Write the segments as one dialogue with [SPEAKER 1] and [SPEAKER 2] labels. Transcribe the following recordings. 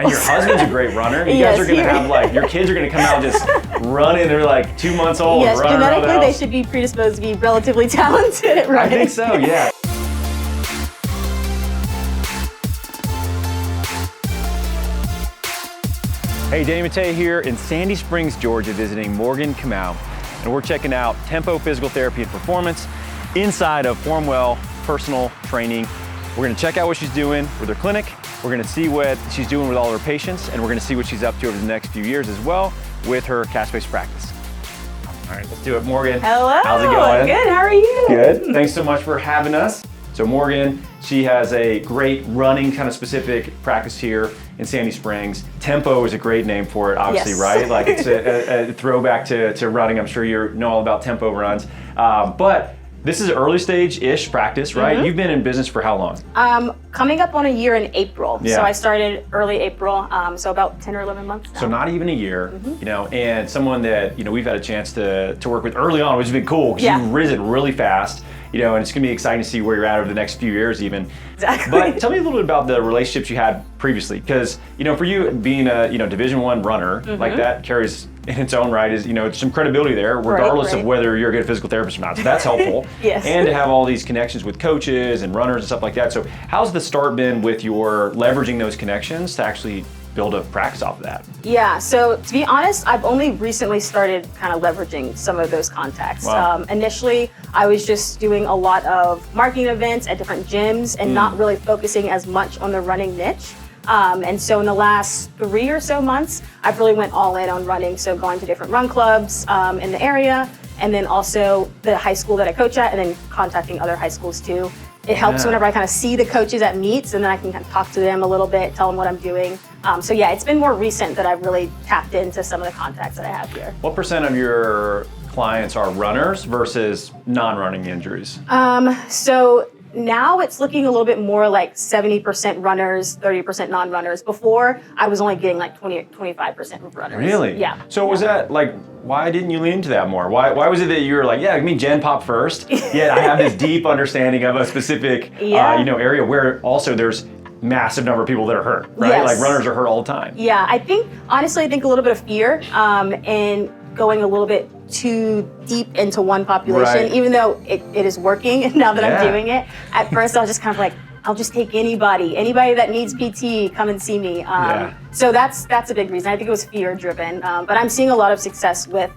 [SPEAKER 1] And your husband's a great runner. You guys are going to have like, your kids are going to come out just running. They're like 2 months old.
[SPEAKER 2] Yes,
[SPEAKER 1] running around the
[SPEAKER 2] genetically they
[SPEAKER 1] house.
[SPEAKER 2] should be predisposed to be relatively talented at running.
[SPEAKER 1] I think so, yeah. Hey, Danny Matta here in Sandy Springs, Georgia, visiting Morgan Kamau. And we're checking out Tempo Physical Therapy and Performance inside of Formwell Personal Training. We're gonna check out what she's doing with her clinic. We're gonna see what she's doing with all her patients, and we're gonna see what she's up to over the next few years as well with her cash-based practice. All right, let's do it, Morgan.
[SPEAKER 2] Hello.
[SPEAKER 1] How's it going?
[SPEAKER 2] Good, how are you?
[SPEAKER 1] Good, thanks so much for having us. So Morgan, she has a great running kind of specific practice here in Sandy Springs. Tempo is a great name for it, obviously,
[SPEAKER 2] Yes.
[SPEAKER 1] right? Like it's a throwback to running. I'm sure you know all about tempo runs. But this is early stage-ish practice, right?
[SPEAKER 2] Mm-hmm.
[SPEAKER 1] You've been in business for how long?
[SPEAKER 2] Coming up on a year in April.
[SPEAKER 1] Yeah.
[SPEAKER 2] So I started early April, so about 10 or 11 months now.
[SPEAKER 1] So not even a year,
[SPEAKER 2] Mm-hmm.
[SPEAKER 1] you know, and someone that, you know, we've had a chance to work with early on, which has been cool because
[SPEAKER 2] Yeah.
[SPEAKER 1] you've risen really fast, you know, and it's gonna be exciting to see where you're at over the next few years even.
[SPEAKER 2] Exactly.
[SPEAKER 1] But tell me a little bit about the relationships you had previously, because, you know, for you being a, you know, Division I runner, like that carries in its own right is, you know, some credibility there, regardless
[SPEAKER 2] right.
[SPEAKER 1] of whether you're a good physical therapist or not. So that's helpful.
[SPEAKER 2] Yes.
[SPEAKER 1] And to have all these connections with coaches and runners and stuff like that. So how's the start been with your leveraging those connections to actually build a practice off of that?
[SPEAKER 2] Yeah, so to be honest, I've only recently started kind of leveraging some of those contacts.
[SPEAKER 1] Wow.
[SPEAKER 2] Initially, I was just doing a lot of marketing events at different gyms and not really focusing as much on the running niche. And so in the last 3 or so months, I've really went all in on running. So going to different run clubs in the area, and then also the high school that I coach at, and then contacting other high schools too. It helps whenever I kind of see the coaches at meets, and then I can kind of talk to them a little bit, tell them what I'm doing. So yeah, it's been more recent that I've really tapped into some of the contacts that I have here.
[SPEAKER 1] What percent of your clients are runners versus non-running injuries?
[SPEAKER 2] So now it's looking a little bit more like 70% runners, 30% non-runners. Before, I was only getting like 25% of runners.
[SPEAKER 1] Really?
[SPEAKER 2] Yeah.
[SPEAKER 1] So was that like, why didn't you lean into that more? Why was it that you were like, yeah, give me Gen Pop first, yet I have this deep understanding of a specific you know, area where also there's massive number of people that are hurt, right?
[SPEAKER 2] Yes.
[SPEAKER 1] Like runners are hurt all the time.
[SPEAKER 2] Yeah, I think, honestly, I think a little bit of fear and going a little bit too deep into one population,
[SPEAKER 1] Right.
[SPEAKER 2] even though it is working now that
[SPEAKER 1] Yeah.
[SPEAKER 2] I'm doing it. At first, I was just kind of like, I'll just take anybody that needs PT, come and see me. So that's a big reason. I think it was fear driven, but I'm seeing a lot of success with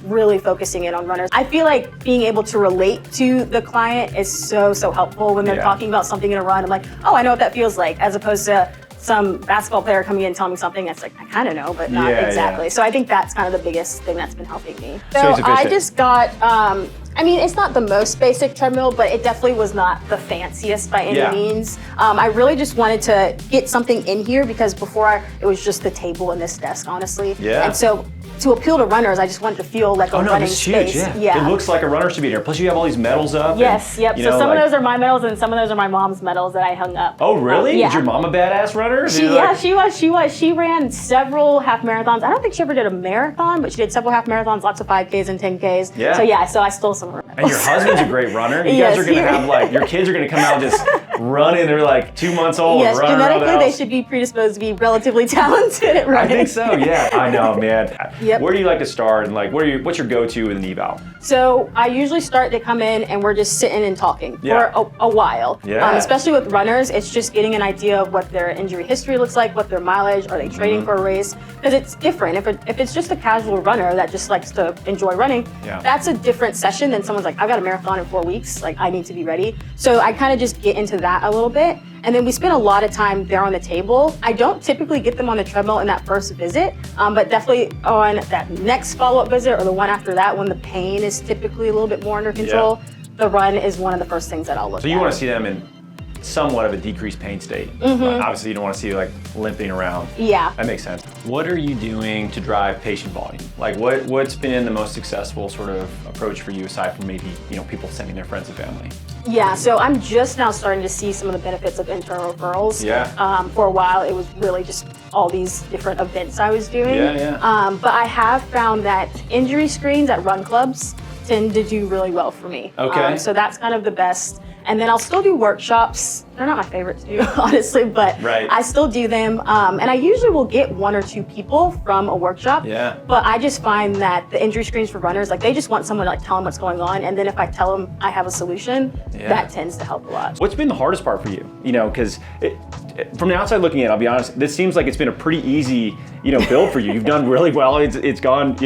[SPEAKER 2] really focusing in on runners. I feel like being able to relate to the client is so helpful when they're talking about something in a run. I'm like, oh, I know what that feels like, as opposed to some basketball player coming in and telling me something that's like, I kind of know, but not exactly. So I think that's kind of the biggest thing that's been helping me. So I just got, I mean, it's not the most basic treadmill, but it definitely was not the fanciest by any means. I really just wanted to get something in here because before it was just the table and this desk, honestly.
[SPEAKER 1] Yeah.
[SPEAKER 2] And so to appeal to runners, I just wanted to feel like a running space.
[SPEAKER 1] Huge, yeah. It looks like a runner should be here. Plus you have all these medals up.
[SPEAKER 2] Yes,
[SPEAKER 1] and,
[SPEAKER 2] yep.
[SPEAKER 1] you
[SPEAKER 2] So
[SPEAKER 1] know,
[SPEAKER 2] some
[SPEAKER 1] like,
[SPEAKER 2] of those are my medals and some of those are my mom's medals that I hung up.
[SPEAKER 1] Oh, really?
[SPEAKER 2] Yeah.
[SPEAKER 1] Is your mom a badass runner?
[SPEAKER 2] She was. She ran several half marathons. I don't think she ever did a marathon, but she did several half marathons, lots of 5Ks and 10Ks.
[SPEAKER 1] Yeah.
[SPEAKER 2] So I stole some of her medals.
[SPEAKER 1] And your husband's a great runner. You guys are going to have like, your kids are going to come out just running. They're like 2 months old.
[SPEAKER 2] Yes,
[SPEAKER 1] running around the
[SPEAKER 2] genetically they
[SPEAKER 1] house.
[SPEAKER 2] should be predisposed to be relatively talented at running.
[SPEAKER 1] I think so, yeah. I know, man.
[SPEAKER 2] Yep.
[SPEAKER 1] Where do you like to start, and like, what's your go-to with an eval?
[SPEAKER 2] So I usually start to come in and we're just sitting and talking for a while.
[SPEAKER 1] Yeah.
[SPEAKER 2] Especially with runners, it's just getting an idea of what their injury history looks like, what their mileage, are they training for a race? Because it's different. If it's just a casual runner that just likes to enjoy running, that's a different session than someone's like, I've got a marathon in 4 weeks, like I need to be ready. So I kind of just get into that a little bit. And then we spend a lot of time there on the table. I don't typically get them on the treadmill in that first visit, but definitely on that next follow-up visit or the one after that when the pain is typically a little bit more under control, the run is one of the first things that I'll look at.
[SPEAKER 1] So you want to see them in somewhat of a decreased pain state. Obviously you don't want to see you like limping around.
[SPEAKER 2] Yeah.
[SPEAKER 1] That makes sense. What are you doing to drive patient volume? Like what's been the most successful sort of approach for you aside from maybe, you know, people sending their friends and family?
[SPEAKER 2] Yeah, so I'm just now starting to see some of the benefits of internal referrals. For a while, it was really just all these different events I was doing. But I have found that injury screens at run clubs tend to do really well for me.
[SPEAKER 1] Okay.
[SPEAKER 2] So that's kind of the best And then I'll still do workshops. They're not my favorite to do, honestly, but I still do them. And I usually will get 1 or 2 people from a workshop.
[SPEAKER 1] Yeah.
[SPEAKER 2] But I just find that the injury screens for runners, like they just want someone to like tell them what's going on. And then if I tell them I have a solution, that tends to help a lot.
[SPEAKER 1] What's been the hardest part for you? You know, because from the outside looking in, I'll be honest, this seems like it's been a pretty easy, build for you. You've done really well. It's gone,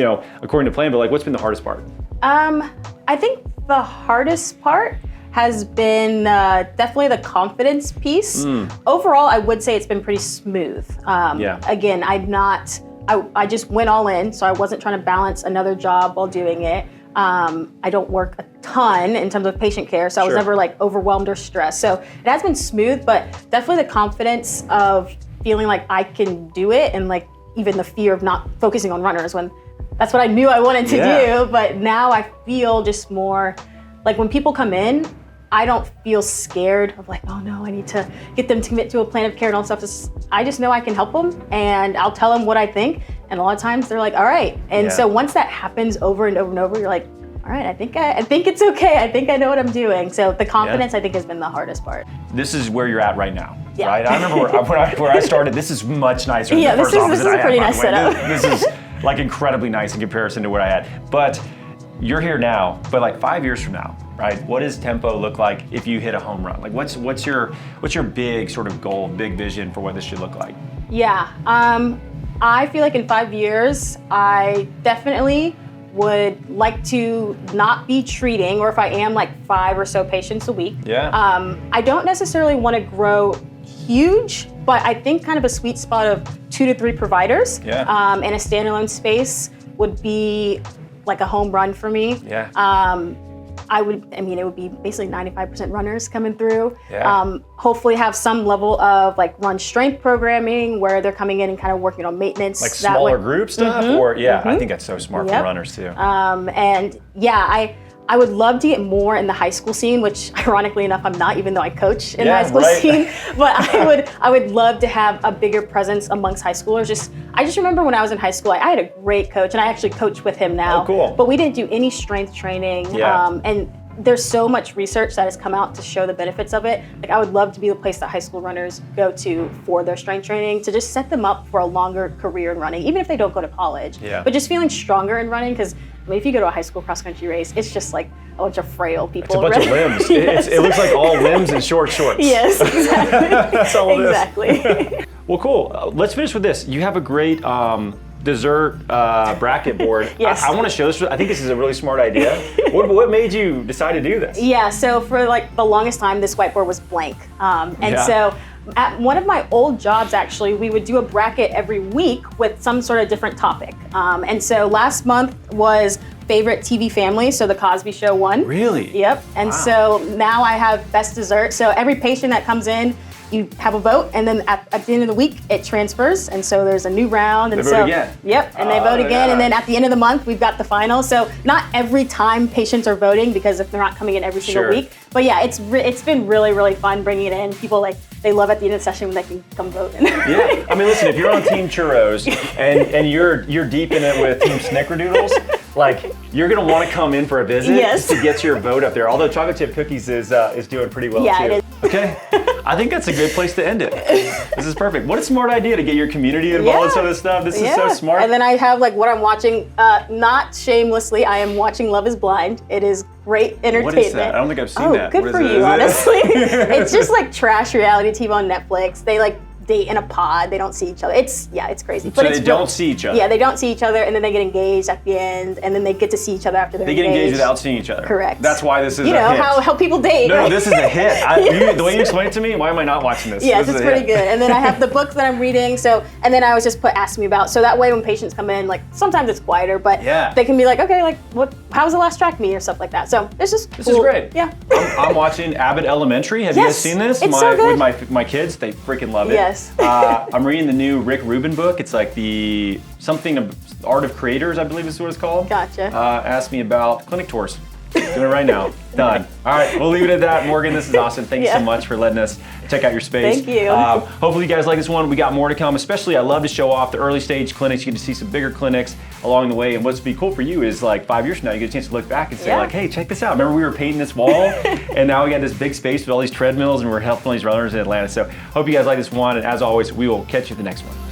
[SPEAKER 1] according to plan, but like what's been the hardest part?
[SPEAKER 2] I think the hardest part has been definitely the confidence piece. Overall, I would say it's been pretty smooth. Again, I just went all in, so I wasn't trying to balance another job while doing it. I don't work a ton in terms of patient care, so I was never like overwhelmed or stressed. So it has been smooth, but definitely the confidence of feeling like I can do it, and like even the fear of not focusing on runners when that's what I knew I wanted to do. But now I feel just more like when people come in, I don't feel scared of like, oh no, I need to get them to commit to a plan of care and all that stuff. I just know I can help them, and I'll tell them what I think. And a lot of times they're like, all right. And so once that happens over and over and over, you're like, all right, I think it's okay. I think I know what I'm doing. So the confidence I think has been the hardest part.
[SPEAKER 1] This is where you're at right now, right? I remember where I started, this is much nicer than the first office that I had,
[SPEAKER 2] this is a pretty nice setup.
[SPEAKER 1] This is like incredibly nice in comparison to what I had. But you're here now, but like 5 years from now, right? What does tempo look like if you hit a home run? Like what's your big sort of goal, big vision for what this should look like?
[SPEAKER 2] Yeah, I feel like in 5 years, I definitely would like to not be treating, or if I am, like 5 or so patients a week. I don't necessarily want to grow huge, but I think kind of a sweet spot of 2 to 3 providers in a standalone space would be like a home run for me. it would be basically 95% runners coming through. Hopefully have some level of like run strength programming where they're coming in and kind of working on maintenance.
[SPEAKER 1] Like smaller group stuff? I think that's so smart for runners too.
[SPEAKER 2] I would love to get more in the high school scene, which ironically enough, I'm not, even though I coach in the high school scene. But I would love to have a bigger presence amongst high schoolers. I just remember when I was in high school, I had a great coach, and I actually coach with him now.
[SPEAKER 1] Oh, cool.
[SPEAKER 2] But we didn't do any strength training. And there's so much research that has come out to show the benefits of it. Like, I would love to be the place that high school runners go to for their strength training, to just set them up for a longer career in running, even if they don't go to college. But just feeling stronger in running, because if you go to a high school cross-country race, it's just like a bunch of frail people.
[SPEAKER 1] It's a bunch of limbs. It looks like all limbs and short shorts.
[SPEAKER 2] Yes, exactly.
[SPEAKER 1] That's all it is.
[SPEAKER 2] Exactly.
[SPEAKER 1] Well, cool. Let's finish with this. You have a great dessert bracket board.
[SPEAKER 2] Yes.
[SPEAKER 1] I want to show this. I think this is a really smart idea. What made you decide to do this?
[SPEAKER 2] Yeah, so for like the longest time, this whiteboard was blank. So at one of my old jobs, actually, we would do a bracket every week with some sort of different topic. And so last month was favorite TV family, so the Cosby Show won.
[SPEAKER 1] Really?
[SPEAKER 2] Yep. And so now I have best dessert. So every patient that comes in, you have a vote, and then at the end of the week, it transfers, and so there's a new round. And
[SPEAKER 1] they vote again.
[SPEAKER 2] Yep, and they vote again, and then at the end of the month, we've got the final. So not every time patients are voting, because if they're not coming in every single week. But yeah, it's been really, really fun bringing it in. People they love at the end of the session when they can come vote.
[SPEAKER 1] Yeah, I mean, listen, if you're on Team Churros and you're deep in it with Team Snickerdoodles, like, you're gonna want to come in for a visit to get your vote up there. Although chocolate chip cookies is doing pretty well too.
[SPEAKER 2] It is.
[SPEAKER 1] Okay, I think that's a good place to end it. This is perfect. What a smart idea to get your community involved in some of this stuff. This is so smart.
[SPEAKER 2] And then I have like what I'm watching. Not shamelessly, I am watching Love Is Blind. It is great entertainment.
[SPEAKER 1] What is that? I don't think I've seen that.
[SPEAKER 2] Good for you, honestly. It's just like trash reality TV on Netflix. They like date in a pod. They don't see each other. It's crazy.
[SPEAKER 1] So they don't see each other?
[SPEAKER 2] Yeah, they don't see each other, and then they get engaged at the end, and then they get to see each other after they're engaged.
[SPEAKER 1] They get engaged without seeing each other.
[SPEAKER 2] Correct.
[SPEAKER 1] That's why this is a hit.
[SPEAKER 2] How people date.
[SPEAKER 1] No, this is a hit. The way you explained it to me, why am I not watching this?
[SPEAKER 2] Yes, it's pretty good. And then I have the books that I'm reading. So, and then I always just put ask me about. So that way when patients come in, like sometimes it's quieter, but they can be like, okay, like how was the last track meet or stuff like that. So it's just
[SPEAKER 1] This is great.
[SPEAKER 2] Yeah.
[SPEAKER 1] I'm watching Abbott Elementary. Have you guys seen this?
[SPEAKER 2] It's so good.
[SPEAKER 1] With my kids, they freaking love it.
[SPEAKER 2] Yes.
[SPEAKER 1] I'm reading the new Rick Rubin book. It's like Art of Creators, I believe is what it's called.
[SPEAKER 2] Gotcha.
[SPEAKER 1] Asked me about clinic tours. Doing it right now. Done. All right, we'll leave it at that. Morgan, this is awesome. Thank you so much for letting us check out your space.
[SPEAKER 2] Thank you.
[SPEAKER 1] Hopefully you guys like this one. We got more to come. Especially, I love to show off the early stage clinics. You get to see some bigger clinics along the way. And what's be cool for you is like 5 years from now, you get a chance to look back and say like, hey, check this out. Remember we were painting this wall and now we got this big space with all these treadmills and we're helping all these runners in Atlanta. So hope you guys like this one. And as always, we will catch you at the next one.